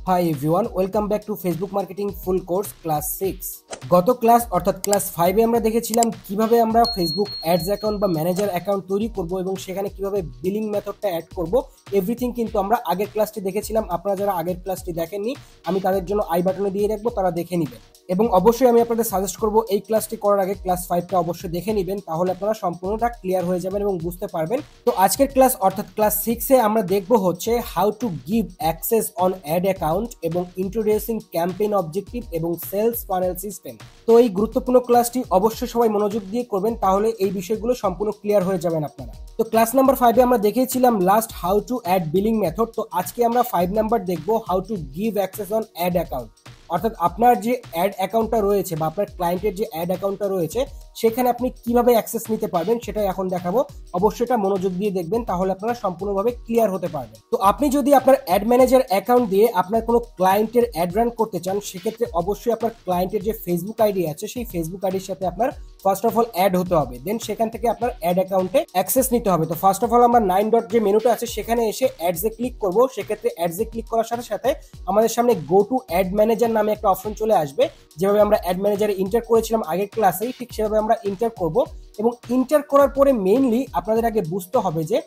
Hi everyone, welcome back to Facebook marketing full course class 6। গত class অর্থাৎ class 5 এ আমরা দেখেছিলাম কিভাবে আমরা ফেসবুক অ্যাডস অ্যাকাউন্ট বা ম্যানেজার অ্যাকাউন্ট তৈরি করব এবং সেখানে কিভাবে বিলিং মেথডটা অ্যাড করব। এভরিথিং কিন্তু আমরা আগের ক্লাসটি দেখেছিলাম। আপনারা যারা আগের ক্লাসটি দেখেননি, আমি তাদের জন্য আই বাটনে দিয়ে রাখবো, তারা দেখে নেবেন। এবং অবশ্যই আমি আপনাদের সাজেস্ট করব এই ক্লাসটি করার আগে ক্লাস 5টা অবশ্যই দেখে নেবেন, তাহলে আপনারা সম্পূর্ণটা ক্লিয়ার হয়ে যাবেন এবং বুঝতে পারবেন। তো আজকের ক্লাস অর্থাৎ ক্লাস 6 এ আমরা দেখব হচ্ছে how to give access on ad account এবং ইন্ট্রোডিউসিং ক্যাম্পেইন অবজেক্টিভ এবং সেলস ফানেল সিস্টেম। তো এই গুরুত্বপূর্ণ ক্লাসটি অবশ্যই সবাই মনোযোগ দিয়ে করবেন, তাহলে এই বিষয়গুলো সম্পূর্ণ ক্লিয়ার হয়ে যাবেন আপনারা। তো ক্লাস নাম্বার 5 এ আমরা দেখিয়েছিলাম last how to add billing method. তো আজকে আমরা 5 নাম্বার দেখব how to give access on ad account. অর্থাৎ আপনার যে অ্যাড অ্যাকাউন্টটা রয়েছে বা আপনার ক্লায়েন্টের যে অ্যাড অ্যাকাউন্টটা রয়েছে সেখানে আপনি কিভাবে অ্যাক্সেস নিতে পারবেন সেটা এখন দেখাবো। অবশ্যই এটা মনোযোগ দিয়ে দেখবেন, তাহলে আপনারা সম্পূর্ণভাবে ক্লিয়ার হতে পারবেন। তো আপনি যদি আপনার অ্যাড ম্যানেজার অ্যাকাউন্ট দিয়ে আপনার কোনো ক্লায়েন্টের অ্যাড রান করতে চান, সেক্ষেত্রে অবশ্যই আপনার ক্লায়েন্টের যে ফেসবুক আইডি আছে সেই ফেসবুক আইডির সাথে আপনার ফার্স্ট অফ অল অ্যাড হতে হবে, দেন সেখান থেকে আপনার অ্যাড অ্যাকাউন্টে অ্যাক্সেস নিতে হবে। তো ফার্স্ট অফ অল আমরা 9 ডট যে মেনুটা আছে সেখানে এসে অ্যাডসে ক্লিক করব। সেক্ষেত্রে অ্যাডসে ক্লিক করার সাথে সাথে আমাদের সামনে গো টু অ্যাড ম্যানেজার নামে একটা অপশন চলে আসবে। যেভাবে আমরা অ্যাড ম্যানেজারে ইন্টার করেছিলাম আগের ক্লাসেই, ঠিক সেভাবে আমরা ইন্টার করব। এবং ইন্টার করার পরে মেইনলি আপনাদের আগে বুঝতে হবে যে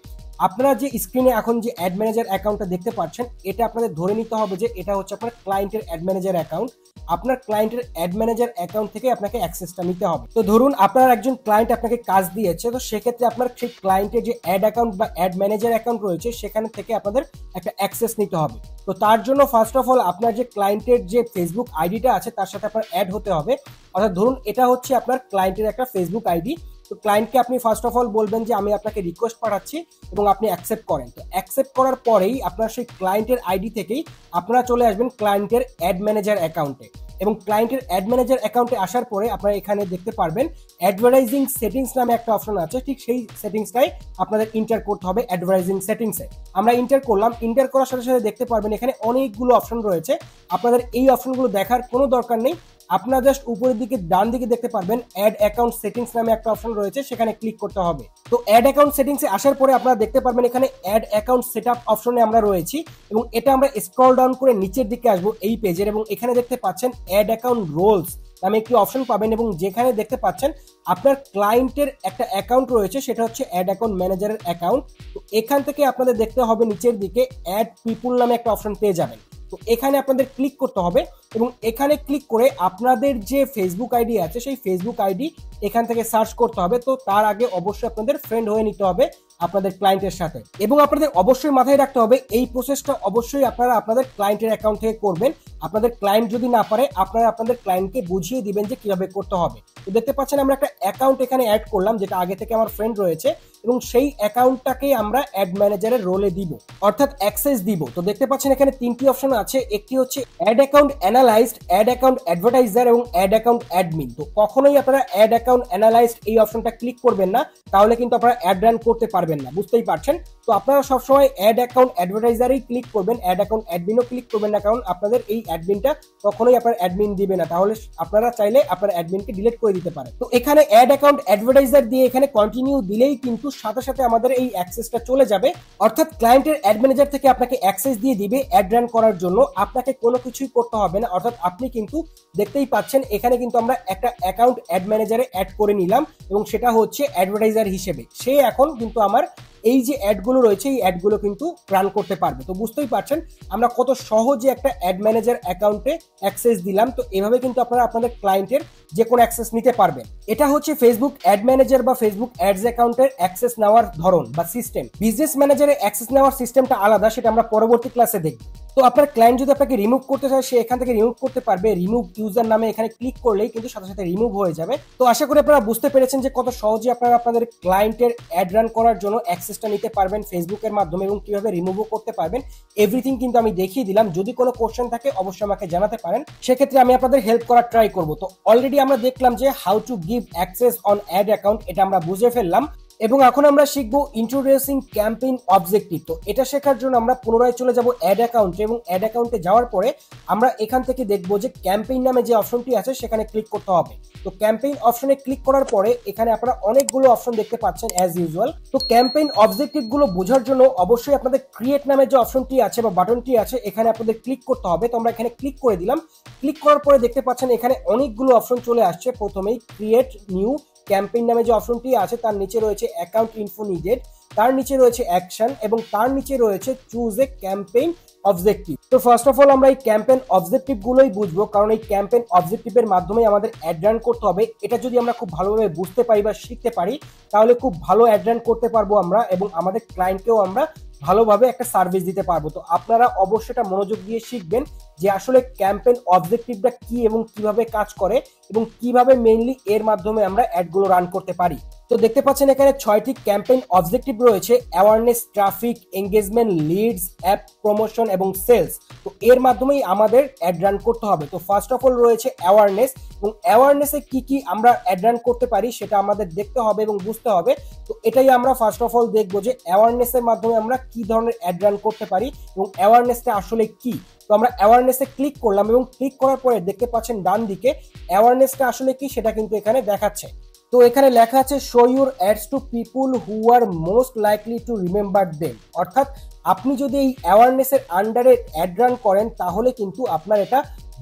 আপনারা যে স্ক্রিনে এখন যে অ্যাড ম্যানেজার অ্যাকাউন্টটা দেখতে পাচ্ছেন, এটা আপনাদের ধরে নিতে হবে যে এটা হচ্ছে আপনার ক্লায়েন্টের অ্যাড ম্যানেজার অ্যাকাউন্ট। আপনার ক্লায়েন্টের অ্যাড ম্যানেজার অ্যাকাউন্ট থেকে আপনাকে অ্যাক্সেসটা নিতে হবে। তো ধরুন আপনার একজন ক্লায়েন্ট আপনাকে কাজ দিয়েছে, তো সেক্ষেত্রে আপনার সেই ক্লায়েন্টের যে অ্যাড অ্যাকাউন্ট বা অ্যাড ম্যানেজার অ্যাকাউন্ট রয়েছে সেখান থেকে আপনাদের একটা অ্যাক্সেস নিতে হবে। তো তার জন্য ফার্স্ট অফ অল আপনার যে ক্লায়েন্টের যে ফেসবুক আইডিটা আছে তার সাথে আপনার অ্যাড হতে হবে। অর্থাৎ ধরুন এটা হচ্ছে আপনার ক্লায়েন্টের একটা ফেসবুক আইডি। তো ক্লায়েন্টকে আপনি ফার্স্ট অফ অল বলবেন যে আমি আপনাকে রিকোয়েস্ট পাঠাচ্ছি এবং আপনি অ্যাকসেপ্ট করেন। তো অ্যাকসেপ্ট করার পরেই আপনার সেই ক্লায়েন্টের আইডি থেকেই আপনারা চলে আসবেন ক্লায়েন্টের অ্যাড ম্যানেজার অ্যাকাউন্টে। এবং ক্লায়েন্টের অ্যাড ম্যানেজার অ্যাকাউন্টে আসার পরে আপনারা এখানে দেখতে পারবেন অ্যাডভার্টাইজিং সেটিংস নামে একটা অপশন আছে। ঠিক সেই সেটিংসটাই আপনাদের ইন্টার করতে হবে অ্যাডভার্টাইজিং সেটিংসে। আমরা ইন্টার করলাম। ইন্টার করার সাথে সাথে দেখতে পারবেন এখানে অনেকগুলো অপশন রয়েছে। আপনাদের এই অপশনগুলো দেখার কোনো দরকার নেই। আপনারা জাস্ট উপরের দিকে ডান দিকে দেখতে পারবেন অ্যাড অ্যাকাউন্ট সেটিংস নামে একটা অপশন রয়েছে, সেখানে ক্লিক করতে হবে। তো অ্যাড অ্যাকাউন্ট সেটিংসে আসার পরে আপনারা দেখতে পারবেন এখানে অ্যাড অ্যাকাউন্ট সেটআপ অপশনে আমরা রয়েছি এবং এটা আমরা স্ক্রল ডাউন করে নিচের দিকে আসবো এই পেজের, এবং এখানে দেখতে পাচ্ছেন অ্যাড অ্যাকাউন্ট রোলস নামে একটি অপশন পাবেন এবং যেখানে দেখতে পাচ্ছেন আপনার ক্লায়েন্টের একটা অ্যাকাউন্ট রয়েছে, সেটা হচ্ছে অ্যাড অ্যাকাউন্ট ম্যানেজারের অ্যাকাউন্ট। তো এখান থেকে আপনাদের দেখতে হবে নিচের দিকে অ্যাড পিপুল নামে একটা অপশন পেয়ে যাবেন। তো এখানে আপনাদের ক্লিক করতে হবে এবং এখানে ক্লিক করে আপনাদের যে ফেসবুক আইডি আছে সেই ফেসবুক আইডি এখান থেকে সার্চ করতে হবে। তো তার আগে অবশ্যই আপনাদের ফ্রেন্ড হয়ে নিতে হবে আপনাদের ক্লায়েন্টের সাথে, এবং আপনাদের অবশ্যই মাথায় রাখতে হবে এই প্রসেসটা অবশ্যই আপনারা আপনাদের ক্লায়েন্টের অ্যাকাউন্ট থেকে করবেন। আপনাদের ক্লায়েন্ট যদি না পারে আপনারা আপনাদের ক্লায়েন্টকে বুঝিয়ে দিবেন যে কিভাবে করতে হবে। তো দেখতে পাচ্ছেন আমরা একটা অ্যাকাউন্ট এখানে অ্যাড করলাম যেটা আগে থেকে আমার ফ্রেন্ড রয়েছে এবং সেই অ্যাকাউন্টটাকে আমরা অ্যাড ম্যানেজারের রোলে দিব, অর্থাৎ অ্যাক্সেস দিব। তো দেখতে পাচ্ছেন এখানে তিনটি অপশন আছে। একটি হচ্ছে ad account analysed, ad account advertiser এবং অ্যাড অ্যাকাউন্ট অ্যাডমিন। তো কখনোই আপনারা অ্যাড অ্যাকাউন্ট অ্যানালাইজড এই অপশনটা ক্লিক করবেন না, তাহলে কিন্তু আপনারা অ্যাড রান করতে পারবেন না, বুঝতেই পারছেন। তো আপনারা সবসময় অ্যাড অ্যাকাউন্ট অ্যাডভার্টাইজারেই ক্লিক করবেন, অ্যাড অ্যাকাউন্ট অ্যাডমিনও ক্লিক করবেন না, কারণ আপনাদের এই অ্যাডমিনটা কখনোই আপনার অ্যাডমিন দিবে না, তাহলে আপনারা চাইলে আপনার অ্যাডমিনকে ডিলিট করে দিতে পারেন। তো এখানে অ্যাড অ্যাকাউন্ট অ্যাডভার্টাইজার দিয়ে এখানে কন্টিনিউ দিলেই কিন্তু সাথে সাথে আমাদের এই অ্যাক্সেসটা চলে যাবে। অর্থাৎ ক্লায়েন্টের অ্যাড ম্যানেজার থেকে আপনাকে অ্যাক্সেস দিয়ে দিবে অ্যাড রান করার জন্য, আপনাকে কোনো কিছুই করতে হবে না। অর্থাৎ আপনি কিন্তু দেখতেই পাচ্ছেন এখানে কিন্তু আমরা একটা অ্যাকাউন্ট অ্যাড ম্যানেজারে অ্যাড করে নিলাম এবং সেটা হচ্ছে অ্যাডভার্টাইজার হিসেবে। সে এখন কিন্তু আমার এই যে অ্যাডগুলো রয়েছে এই অ্যাডগুলো কিন্তু রান করতে পারবে। তো বুঝতেই পারছেন আমরা কত সহজে একটা অ্যাড ম্যানেজার অ্যাকাউন্টে অ্যাক্সেস দিলাম। তো এভাবে কিন্তু আপনারা আপনাদের ক্লায়েন্টের যে কোনো অ্যাক্সেস নিতে পারবেন। এটা হচ্ছে ফেসবুক অ্যাড ম্যানেজার বা ফেসবুক অ্যাডস অ্যাকাউন্টের অ্যাক্সেস নেওয়ার ধরন বা সিস্টেম। বিজনেস ম্যানেজারের অ্যাক্সেস নেওয়ার সিস্টেমটা আলাদা, সেটা আমরা পরবর্তী ক্লাসে দেখব। তো আপনার ক্লায়েন্ট যদি আপনাকে রিমুভ করতে চায় সে এখান থেকে রিমুভ করতে পারবে। রিমুভ ইউজার নামে এখানে ক্লিক করলেই কিন্তু সাথে সাথে রিমুভ হয়ে যাবে। তো আশা করি আপনারা বুঝতে পেরেছেন যে কত সহজে আপনারা আপনাদের ক্লায়েন্টের অ্যাড রান করার জন্য অ্যাক্সেসটা নিতে পারবেন ফেসবুকের মাধ্যমে এবং কিভাবে রিমুভও করতে পারবেন। এভরিথিং কিন্তু আমি দেখিয়ে দিলাম। যদি কোনো কোশ্চেন থাকে অবশ্যই আমাকে জানাতে পারেন, সেক্ষেত্রে আমি আপনাদের হেল্প করার ট্রাই করব। তো অলরেডি আমরা দেখলাম যে how to give access on ad account, এটা আমরা বুঝে ফেললাম। এবং এখন আমরা শিখবো ইন্ট্রোডিউসিং ক্যাম্পেইন অবজেক্টিভ। তো এটা শেখার জন্য আমরা পুনরায় চলে যাব অ্যাড অ্যাকাউন্টে, এবং অ্যাড অ্যাকাউন্টে যাওয়ার পরে আমরা এখান থেকে দেখবো যে ক্যাম্পেইন নামে যে অপশনটি আছে সেখানে ক্লিক করতে হবে। তো ক্যাম্পেইন অপশনে ক্লিক করার পরে এখানে আপনারা অনেকগুলো অপশন দেখতে পাচ্ছেন অ্যাজ ইউজুয়াল। তো ক্যাম্পেইন অবজেক্টিভ গুলো বোঝার জন্য অবশ্যই আপনাদের ক্রিয়েট নামে যে অপশনটি আছে বা বাটনটি আছে এখানে আপনাদের ক্লিক করতে হবে। তো আমরা এখানে ক্লিক করে দিলাম। ক্লিক করার পরে দেখতে পাচ্ছেন এখানে অনেকগুলো অপশন চলে আসছে। প্রথমেই ক্রিয়েট নিউ ক্যাম্পেইন নামে যে অপশনটি আছে তার নিচে রয়েছে অ্যাকাউন্ট ইনফো নিডেড, তার নিচে রয়েছে অ্যাকশন, এবং তার নিচে রয়েছে চুজ এ ক্যাম্পেইন অবজেক্টিভ। তো ফার্স্ট অফ অল আমরা এই ক্যাম্পেইন অবজেক্টিভ গুলোই বুঝবো, কারণ এই ক্যাম্পেইন অবজেক্টিভের মাধ্যমে আমাদের অ্যাড রান করতে হবে। এটা যদি আমরা খুব ভালোভাবে বুঝতে পারি বা শিখতে পারি তাহলে খুব ভালো অ্যাড রান করতে পারবো আমরা, এবং আমাদের ক্লায়েন্টকেও আমরা ভালোভাবে একটা সার্ভিস দিতে পারবো। তো আপনারা অবশ্যই এটা মনোযোগ দিয়ে শিখবেন যে আসলে ক্যাম্পেইন অবজেক্টিভটা কি এবং কিভাবে কাজ করে এবং কিভাবে মেইনলি এর মাধ্যমে আমরা অ্যাডগুলো রান করতে পারি। তো দেখতে পাচ্ছেন এখানে 6টি ক্যাম্পেইন অবজেক্টিভ রয়েছে: awareness, traffic, engagement, leads, app promotion এবং সেলস। তো এর মাধ্যমেই আমাদের অ্যাড রান করতে হবে। তো ফার্স্ট অফ অল রয়েছে অ্যাওয়ারনেস, এবং অ্যাওয়ারনেসে কি কি আমরা অ্যাড রান করতে পারি সেটা আমাদের দেখতে হবে এবং বুঝতে হবে। তো এটাই আমরা ফার্স্ট অফ অল দেখবো যে অ্যাওয়ারনেসের মাধ্যমে আমরা কি ধরনের অ্যাড রান করতে পারি এবং অ্যাওয়ারনেসটা আসলে কি। তো আমরা অ্যাওয়ারনেসে ক্লিক করলাম এবং ক্লিক করার পরে দেখতে পাচ্ছেন ডান দিকে অ্যাওয়ারনেসটা আসলে কি সেটা কিন্তু এখানে দেখাচ্ছে। তো এখানে লেখা আছে show your ads to people who are most likely to remember them. অর্থাৎ আপনি যদি এই অ্যাওয়ারনেসের আন্ডারে অ্যাড রান করেন তাহলে কিন্তু আপনার এটা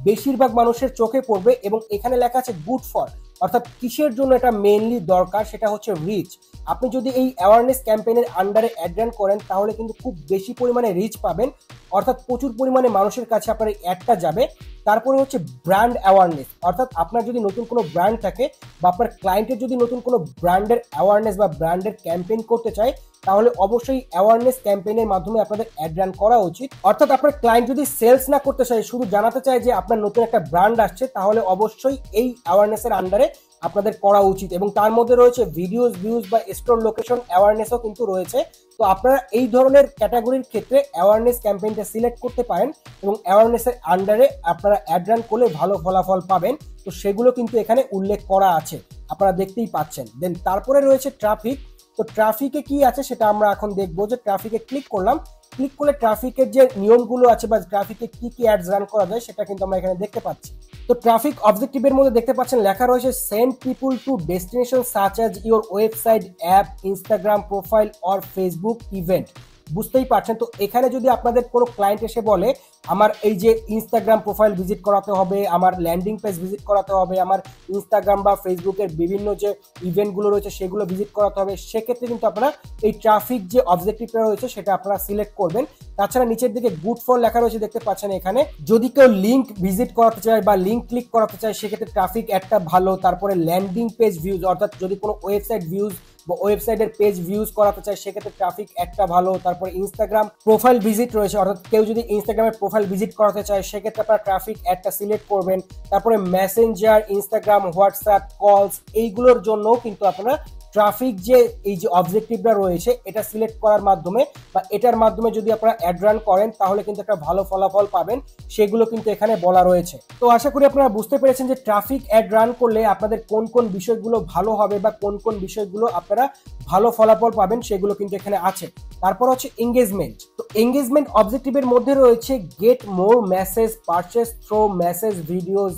বেশিরভাগ মানুষের চোখে পড়বে। এবং এখানে লেখা আছে গুড ফর, অর্থাৎ কিসের জন্য এটা মেইনলি দরকার, সেটা হচ্ছে রিচ। আপনি যদি এই অ্যাওয়ারনেস ক্যাম্পেইনের আন্ডারে অ্যাড রান করেন তাহলে কিন্তু খুব বেশি পরিমাণে রিচ পাবেন, অর্থাৎ প্রচুর পরিমাণে মানুষের কাছে আপনার এই অ্যাডটা যাবে। তারপরে হচ্ছে ব্র্যান্ড অ্যাওয়ারনেস, অর্থাৎ আপনার যদি নতুন কোনো ব্র্যান্ড থাকে বা আপনার ক্লায়েন্টের যদি নতুন কোনো ব্র্যান্ডের অ্যাওয়ারনেস বা ব্র্যান্ডের ক্যাম্পেইন করতে চায় তাহলে অবশ্যই অ্যাওয়ারনেস ক্যাম্পেইনের মাধ্যমে আপনাদের অ্যাড রান করা উচিত। অর্থাৎ আপনার ক্লায়েন্ট যদি সেলস না করতে চায়, শুধু জানাতে চায় যে আপনার নতুন একটা ব্র্যান্ড আসছে, তাহলে অবশ্যই এই অ্যাওয়ারনেসের আন্ডারে আপনাদের করা উচিত। এবং তার মধ্যে রয়েছে ভিডিওস, ভিউজ বা স্টোর লোকেশন অ্যাওয়ারনেসও কিন্তু রয়েছে। তো আপনারা এই ধরনের ক্যাটাগরির ক্ষেত্রে অ্যাওয়ারনেস ক্যাম্পেইনটা সিলেক্ট করতে পারেন এবং অ্যাওয়ারনেসের আন্ডারে আপনারা অ্যাড রান করলে ভালো ফলাফল পাবেন। তো সেগুলো কিন্তু এখানে উল্লেখ করা আছে, আপনারা দেখতেই পাচ্ছেন। দেন তারপরে রয়েছে ট্রাফিক। তো ট্রাফিকে কি আছে সেটা আমরা এখন দেখবো। যে ট্রাফিকে ক্লিক করলাম, ক্লিক করলে ট্রাফিকের যে নিয়মগুলো আছে বা ট্রাফিকে কি কি অ্যাডস রান করা যায় সেটা কিন্তু আমরা এখানে দেখতে পাচ্ছি। তো ট্রাফিক অবজেক্টিভের মধ্যে দেখতে পাচ্ছেন লেখা রয়েছে send people to destination such as your website, app, Instagram profile or Facebook event. বুঝতেই পারছেন। তো এখানে যদি আপনাদের কোনো ক্লায়েন্ট এসে বলে আমার এই যে ইনস্টাগ্রাম প্রোফাইল ভিজিট করাতে হবে, আমার ল্যান্ডিং পেজ ভিজিট করাতে হবে, আমার ইনস্টাগ্রাম বা ফেসবুকের বিভিন্ন যে ইভেন্টগুলো রয়েছে সেগুলো ভিজিট করাতে হবে, সেক্ষেত্রে কিন্তু আপনারা এই ট্রাফিক যে অবজেক্টিভটা রয়েছে সেটা আপনারা সিলেক্ট করবেন। তাছাড়া নিচের দিকে গুড ফর লেখা রয়েছে দেখতে পাচ্ছেন এখানে। যদি কেউ লিঙ্ক ভিজিট করাতে চায় বা লিঙ্ক ক্লিক করাতে চায় সেক্ষেত্রে ট্রাফিক একটা ভালো। তারপরে ল্যান্ডিং পেজ ভিউজ, অর্থাৎ যদি কোনো ওয়েবসাইট ভিউজ বা ওয়েবসাইটের পেজ ভিউজ করাতে চায় সেক্ষেত্রে ট্রাফিক একটা ভালো। তারপরে ইনস্টাগ্রাম প্রোফাইল ভিজিট রয়েছে, অর্থাৎ কেউ যদি ইনস্টাগ্রামের প্রোফাইল ভিজিট করাতে চায় সেক্ষেত্রে আপনারা ট্রাফিক একটা সিলেক্ট করবেন। তারপরে মেসেঞ্জার, ইনস্টাগ্রাম, হোয়াটসঅ্যাপ, কলস এইগুলোর জন্যও কিন্তু আপনারা ট্রাফিক যে এই যে অবজেক্টিভটা রয়েছে এটা সিলেক্ট করার মাধ্যমে বা এটার মাধ্যমে যদি আপনারা অ্যাড রান করেন তাহলে কিন্তু একটা ভালো ফলাফল পাবেন, সেগুলো কিন্তু এখানে বলা রয়েছে। তো আশা করি আপনারা বুঝতে পেরেছেন যে ট্রাফিক অ্যাড রান করলে আপনাদের কোন কোন বিষয়গুলো ভালো হবে বা কোন কোন বিষয়গুলো আপনারা ভালো ফলাফল পাবেন সেগুলো কিন্তু এখানে আছে। তারপর হচ্ছে এঙ্গেজমেন্ট। তো এঙ্গেজমেন্ট অবজেক্টিভের মধ্যে রয়েছে get more message, purchase through message, videos,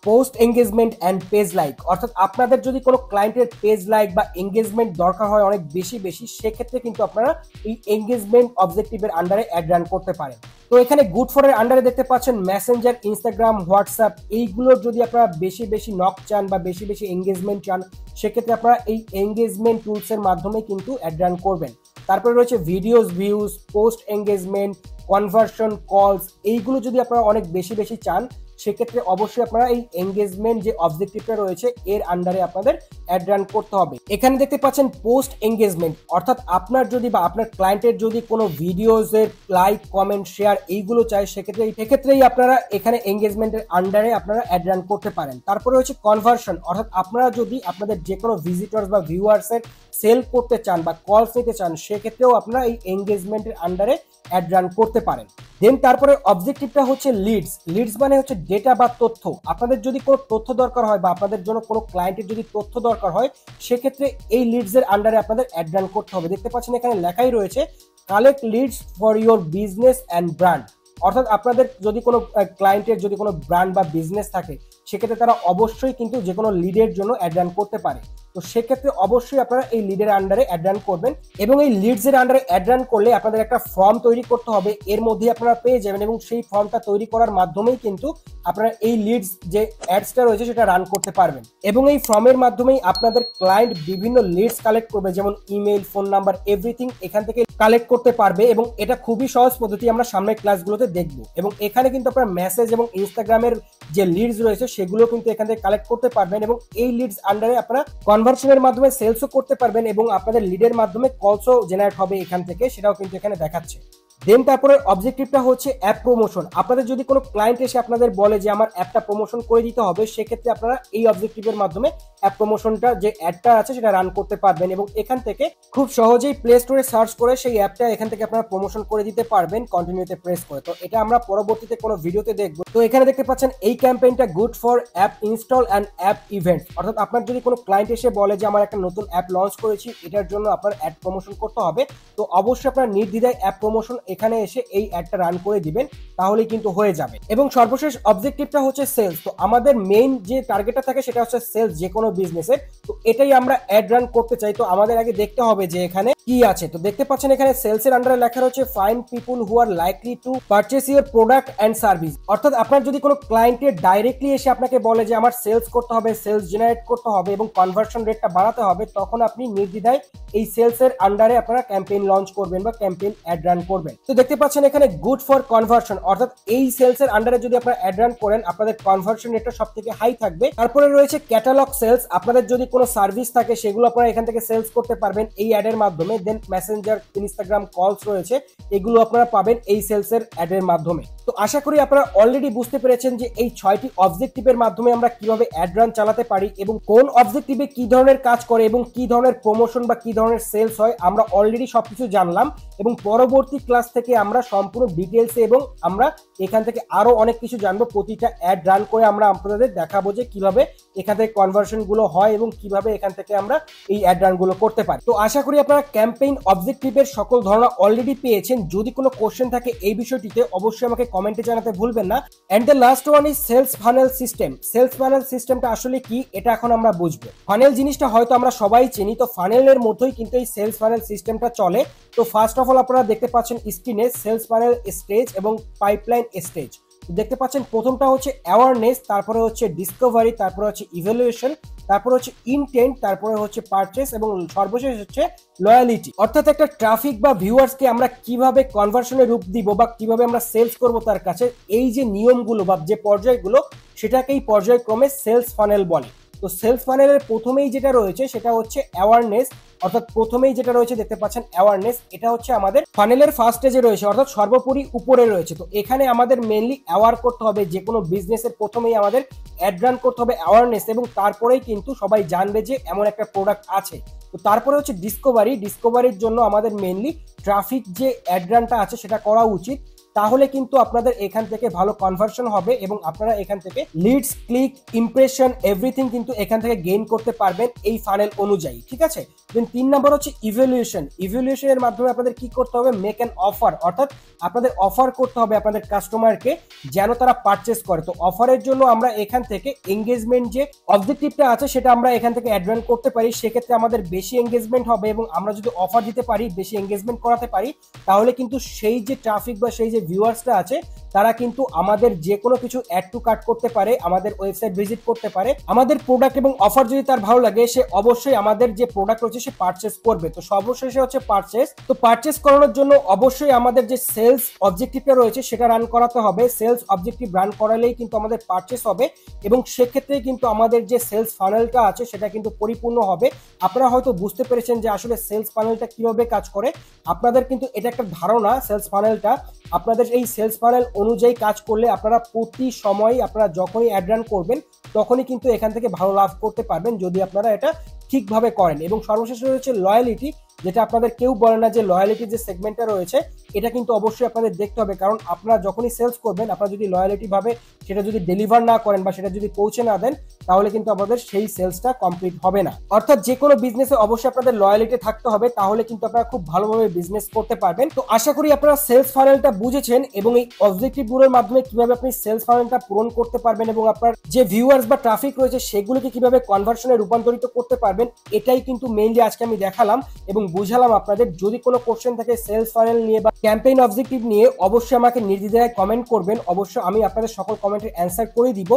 post engagement and page like. অর্থাৎ আপনাদের যদি কোনো ক্লায়েন্টের পেজ লাইক বা এঙ্গেজমেন্ট দরকার হয় অনেক বেশি সেক্ষেত্রে কিন্তু আপনারা এই এঙ্গেজমেন্ট অবজেক্টিভের আন্ডারে অ্যাড রান করতে পারেন। তো এখানে গুড ফর এর আন্ডারে দেখতে পাচ্ছেন মেসেঞ্জার, ইনস্টাগ্রাম, হোয়াটসঅ্যাপ এইগুলোর যদি আপনারা বেশি নক চান বা বেশি এঙ্গেজমেন্ট চান সেক্ষেত্রে আপনারা এই এঙ্গেজমেন্ট টুলস এর মাধ্যমে কিন্তু অ্যাড রান করবেন। তারপরে রয়েছে videos, views, post engagement, conversion, কলস এইগুলো যদি আপনারা অনেক বেশি চান সেক্ষেত্রে অবশ্যই আপনারা এই এঙ্গেজমেন্ট যে অবজেক্টিভটা রয়েছে এর আন্ডারে আপনাদের অ্যাড রান করতে হবে। এখানে দেখতে পাচ্ছেন পোস্ট এঙ্গেজমেন্ট, অর্থাৎ আপনার যদি বা আপনার ক্লায়েন্টের যদি কোনো ভিডিওসের লাইক, কমেন্ট, শেয়ার এইগুলো চাই সেক্ষেত্রেই আপনারা এখানে এঙ্গেজমেন্টের আন্ডারে আপনারা অ্যাড রান করতে পারেন। তারপরে হচ্ছে কনভার্সন, অর্থাৎ আপনারা যদি আপনাদের যে কোনো ভিজিটর্স বা ভিউয়ার্সের সেল করতে চান বা কলস নিতে চান সেক্ষেত্রেও আপনারা এই এঙ্গেজমেন্টের আন্ডারে অ্যাড রান করতে পারেন। দেন তারপরে অবজেক্টিভটা হচ্ছে লিডস। লিডস মানে হচ্ছে ডেটা বা তথ্য, আপনাদের যদি কোনো তথ্য দরকার হয় বা আপনাদের জন্য কোনো ক্লায়েন্টের যদি তথ্য দরকার হয়, সেক্ষেত্রে এই লিডস এর আন্ডারে আপনাদের অ্যাড রান করতে হবে। দেখতে পাচ্ছেন এখানে লেখাই রয়েছে collect leads for your business and brand. অর্থাৎ আপনাদের যদি কোনো ক্লায়েন্টের যদি কোনো ব্র্যান্ড বা বিজনেস থাকে, সেক্ষেত্রে তারা অবশ্যই কিন্তু যে কোনো লিডের জন্য অ্যাড রান করতে পারে। তো সেক্ষেত্রে অবশ্যই আপনারা এই লিডের আন্ডারে অ্যাড রান করবেন, এবং এই লিডস এর আন্ডারে অ্যাড রান করলে আপনাদের একটা ফর্ম তৈরি করতে হবে, এর মধ্যে আপনারা পেয়ে যাবেন, এবং সেই ফর্মটা তৈরি করার মাধ্যমেই কিন্তু আপনারা এই লিডস যে অ্যাডসটা রয়েছে সেটা রান করতে পারবেন। এবং এই ফর্মের মাধ্যমেই আপনাদের ক্লায়েন্ট বিভিন্ন লিডস কালেক্ট করবে, যেমন ইমেল, ফোন নাম্বার, এভরিথিং এখান থেকে কালেক্ট করতে পারবে। এবং এটা খুবই সহজ পদ্ধতি, আমরা সামনের ক্লাসগুলোতে দেখবো। এবং এখানে কিন্তু আপনারা মেসেজ এবং ইনস্টাগ্রামের যে লিডস রয়েছে সেগুলো কিন্তু এখান থেকে কালেক্ট করতে পারবেন, এবং এই লিডস আন্ডারে আপনারা কনভার্সনের মাধ্যমে সেলসও করতে পারবেন, এবং আপনাদের লিডের মাধ্যমে কলসও জেনারেট হবে এখান থেকে, সেটাও কিন্তু এখানে দেখাচ্ছে। দেন তারপরে অবজেক্টিভটা হচ্ছে অ্যাপ প্রমোশন। আপনাদের যদি কোনো ক্লায়েন্ট এসে আপনাদের বলে যে আমার অ্যাপটা প্রমোশন করে দিতে হবে, সেক্ষেত্রে আপনারা এই অবজেক্টিভের মাধ্যমে অ্যাপ প্রমোশনটা যে অ্যাডটা আছে সেটা রান করতে পারবেন, এবং এখান থেকে খুব সহজেই প্লে স্টোরে সার্চ করে সেই অ্যাপটা এখান থেকে আপনারা প্রমোশন করে দিতে পারবেন কন্টিনিউতে প্রেস করে। তো এটা আমরা পরবর্তীতে কোনো ভিডিওতে দেখবো। তো এখানে দেখতে পাচ্ছেন এই ক্যাম্পেইনটা good for app install and app event. অর্থাৎ আপনার যদি কোনো ক্লায়েন্ট এসে বলে যে আমার একটা নতুন অ্যাপ লঞ্চ করেছি, এটার জন্য আপনার অ্যাড প্রমোশন করতে হবে, তো অবশ্যই আপনার নির্দ্বিধায় অ্যাপ প্রমোশন এখানে এসে এই অ্যাডটা রান করে দিবেন, তাহলেই কিন্তু হয়ে যাবে। এবং সর্বশেষ অবজেক্টিভটা হচ্ছে সেলস। তো আমাদের মেইন যে টার্গেটটা থাকে সেটা হচ্ছে সেলস যে কোনো বিজনেসের। তো এটাই আমরা অ্যাড রান করতে চাই। তো আমাদের আগে দেখতে হবে যে এখানে কি আছে। তো দেখতে পাচ্ছেন এখানে সেলস এর আন্ডারে লেখা রয়েছে find people who are likely to purchase your product and service. অর্থাৎ আপনার যদি কোনো ক্লায়েন্টের ডাইরেক্টলি এসে আপনাকে বলে যে আমার সেলস করতে হবে, সেলস জেনারেট করতে হবে এবং কনভার্সন রেটটা বাড়াতে হবে, তখন আপনি নির্দ্বিধায় এই সেলস এর আন্ডারে আপনারা ক্যাম্পেইন লঞ্চ করবেন বা ক্যাম্পেইন অ্যাড রান করবেন। তো দেখতে পাচ্ছেন এখানে গুড ফর কনভার্সন, অর্থাৎ এই সেলস এর আন্ডারে যদি আপনারা অ্যাড রান করেন, আপনাদের কনভার্সন রেটটা সবথেকে হাই থাকবে। তারপরে রয়েছে ক্যাটালগ সেলস। আপনাদের যদি কোনো সার্ভিস থাকে সেগুলো আপনারা এখান থেকে সেলস করতে পারবেন এই অ্যাডের মাধ্যমে। দেন মেসেঞ্জার, ইনস্টাগ্রাম, কলস রয়েছে, এগুলো আপনারা পাবেন এই সেলস এর অ্যাডের মাধ্যমে। তো আশা করি আপনারা অলরেডি বুঝতে পেরেছেন যে এই 6টি অবজেক্টিভের মাধ্যমে আমরা কিভাবে অ্যাড রান চালাতে পারি, এবং কোন অবজেক্টিভে কি ধরনের কাজ করে এবং কি ধরনের প্রমোশন বা কি ধরনের সেলস হয় আমরা অলরেডি সবকিছু জানলাম। এবং পরবর্তী ক্লাস থেকে আমরা সম্পূর্ণ ডিটেলসে এবং আমরা এখান থেকে আরো অনেক কিছু জানবো। প্রতিটা অ্যাড রান করে আমরা আপনাদের দেখাবো যে কিভাবে এখান থেকে কনভার্সন গুলো হয় এবং কিভাবে এখান থেকে আমরা এই অ্যাড রান গুলো করতে পারি। তো আশা করি আপনারা ক্যাম্পেইন অবজেক্টিভের সকল ধারণা অলরেডি পেয়েছেন। যদি কোনো কোশ্চেন থাকে এই বিষয়টিতে অবশ্যই আমাকে কমেন্টে জানাতে ভুলবেন না। And the last one is sales funnel system. Sales funnel সিস্টেমটা আসলে কি, এটা এখন আমরা বুঝবো। ফানেল জিনিসটা হয়তো আমরা সবাই চিনি, তো ফানেলের মধ্যেই কিন্তু এই সেলস ফানেল সিস্টেমটা চলে। তো ফার্স্ট অফ অল আপনারা দেখতে পাচ্ছেন স্ক্রিনে সেলস ফানেল স্টেজ এবং পাইপলাইন স্টেজ। দেখতে পাচ্ছেন প্রথমটা হচ্ছে অ্যাওয়ারনেস, তারপরে হচ্ছে ডিসকভারি, তারপরে হচ্ছে ইভ্যালুয়েশন, তারপরে হচ্ছে ইনটেন্ট, তারপরে হচ্ছে পারচেস এবং সর্বশেষ হচ্ছে লয়ালিটি। অর্থাৎ একটা ট্রাফিক বা ভিউয়ার্সকে আমরা কিভাবে কনভার্সনে রূপ দিব বা কিভাবে আমরা সেলস করব তার কাছে, এই যে নিয়মগুলো বা যে পর্যায়গুলো, সেটাকেই পর্যায়ক্রমে সেলস ফানেল বলে। তো সেলস ফানেলের প্রথমেই যেটা রয়েছে সেটা হচ্ছে অ্যাওয়ারনেস। অর্থাৎ প্রথমেই যেটা রয়েছে দেখতে পাচ্ছেন অ্যাওয়ারনেস, এটা হচ্ছে আমাদের ফানেলের ফার্স্ট স্টেজে রয়েছে, অর্থাৎ সর্বোপরি উপরে রয়েছে। তো এখানে আমাদের মেইনলি অ্যাওয়ার করতে হবে, যে কোনো বিজনেসের প্রথমেই আমাদের অ্যাড রান করতে হবে অ্যাওয়ারনেস, এবং তারপরেই কিন্তু সবাই জানবে যে এমন একটা প্রোডাক্ট আছে। তো তারপরে হচ্ছে ডিসকভারি। ডিসকভারির জন্য আমাদের মেইনলি ট্রাফিক যে অ্যাড রানটা আছে সেটা করা উচিত, তাহলে কিন্তু আপনাদের এখান থেকে ভালো কনভার্সন হবে এবং আপনারা এখান থেকে লিডস, ক্লিক, ইমপ্রেশন এভরিথিং কিন্তু এখান থেকে গেইন করতে পারবেন এই ফানেল অনুযায়ী। ঠিক আছে। দেন 3 নম্বর হচ্ছে ইভ্যালুয়েশন। ইভ্যালুয়েশনের মাধ্যমে আপনাদের কি করতে হবে, মেক অ্যান অফার, অর্থাৎ আপনাদের অফার করতে হবে আপনাদের কাস্টমারকে যেন তারা পারচেস করে। তো অফারের জন্য আমরা এখান থেকে এঙ্গেজমেন্ট যে অবজেক্টিভটা আছে সেটা আমরা এখান থেকে অ্যাড রান করতে পারি। সেক্ষেত্রে আমাদের বেশি এঙ্গেজমেন্ট হবে, এবং আমরা যদি অফার দিতে পারি, বেশি এঙ্গেজমেন্ট করাতে পারি, তাহলে কিন্তু সেই যে ট্রাফিক বা সেই যে ভিউয়ার্সটা আছে তারা কিন্তু আমাদের যে কোনো কিছু অ্যাড টু কার্ট করতে পারে, আমাদের ওয়েবসাইট ভিজিট করতে পারে। আমাদের প্রোডাক্ট এবং অফার যদি তার ভালো লাগে, সে অবশ্যই আমাদের যে প্রোডাক্ট রয়েছে সে পারচেস করবে। তো সর্বশেষে হচ্ছে পারচেস। তো পারচেস করানোর জন্য অবশ্যই আমাদের যে সেলস অবজেক্টিভটা রয়েছে সেটা রান করাতে হবে। সেলস অবজেক্টিভ রান করালেই কিন্তু আমাদের পারচেস হবে, এবং সেক্ষেত্রে কিন্তু আমাদের যে সেলস ফানেলটা আছে সেটা কিন্তু পরিপূর্ণ হবে। আপনারা হয়তো বুঝতে পেরেছেন যে আসলে সেলস ফানেলটা কিভাবে কাজ করে। আপনাদের কিন্তু এটা একটা ধারণা, সেলস ফানেলটা আপনাদের এই সেলস ফানেল অনুযায়ী কাজ করলে আপনারা প্রতি সময় আপনারা যখনই অ্যাড রান করবেন তখনই কিন্তু এখান থেকে ভালো লাভ করতে পারবেন, যদি আপনারা এটা ঠিকভাবে করেন। এবং সর্বশেষ রয়েছে লয়ালিটি। যেটা আপনাদের কেউ বলে না যে লয়ালিটি যে সেগমেন্টটা রয়েছে এটা কিন্তু অবশ্যই আপনাদের দেখতে হবে, কারণ আপনারা যখনই সেলস করবেন আপনারা যদি লয়ালিটি ভাবে সেটা যদি ডেলিভার না করেন বা সেটা যদি পৌঁছে না দেন তাহলে কিন্তু আপনাদের সেই সেলসটা কমপ্লিট হবে না। অর্থাৎ যে কোনো বিজনেসে অবশ্যই আপনাদের লয়ালিটি থাকতে হবে, তাহলে কিন্তু আপনারা খুব ভালোভাবে বিজনেস করতে পারবেন। তো আশা করি আপনারা সেলস ফানেলটা বুঝেছেন এবং এই অবজেক্টিভ গুলোর মাধ্যমে কিভাবে আপনি সেলস ফানেলটা পূরণ করতে পারবেন এবং আপনার যে ভিউয়ার্স বা ট্রাফিক রয়েছে সেগুলোকে কিভাবে কনভার্সনে রূপান্তরিত করতে পারবেন, এটাই কিন্তু মেইনলি আজকে আমি দেখালাম এবং বুঝালাম আপনাদের। যদি কোনো কোশ্চেন থাকে সেলস ফানেল নিয়ে বা ক্যাম্পেইন অবজেক্টিভ নিয়ে অবশ্যই আমাকে নির্দ্বিধায় কমেন্ট করবেন, অবশ্যই আমি আপনাদের সকল কমেন্টের অ্যান্সার করে দিব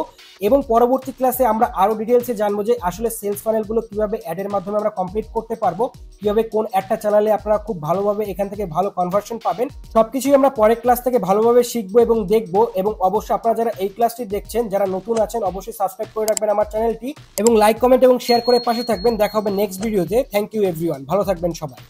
এবং পরবর্তী ক্লাসে আমরা আরো ডিটেলসে জানবো যে আসলে সেলস ফানেলগুলো কিভাবে অ্যাডের মাধ্যমে আমরা কমপ্লিট করতে পারবো, কিভাবে কোন অ্যাডটা চালালে আপনারা খুব ভালোভাবে এখান থেকে ভালো কনভার্সন পাবেন। সবকিছুই আমরা পরের ক্লাস থেকে ভালোভাবে শিখবো এবং দেখবো। এবং অবশ্যই আপনারা যারা এই ক্লাসটি দেখছেন, যারা নতুন আছেন, অবশ্যই সাবস্ক্রাইব করে রাখবেন আমার চ্যানেলটি এবং লাইক কমেন্ট এবং শেয়ার করে পাশে থাকবেন। দেখা হবে নেক্সট ভিডিওতে। থ্যাংক ইউ এভরিওয়ান, ভালো থাকবেন সবাই।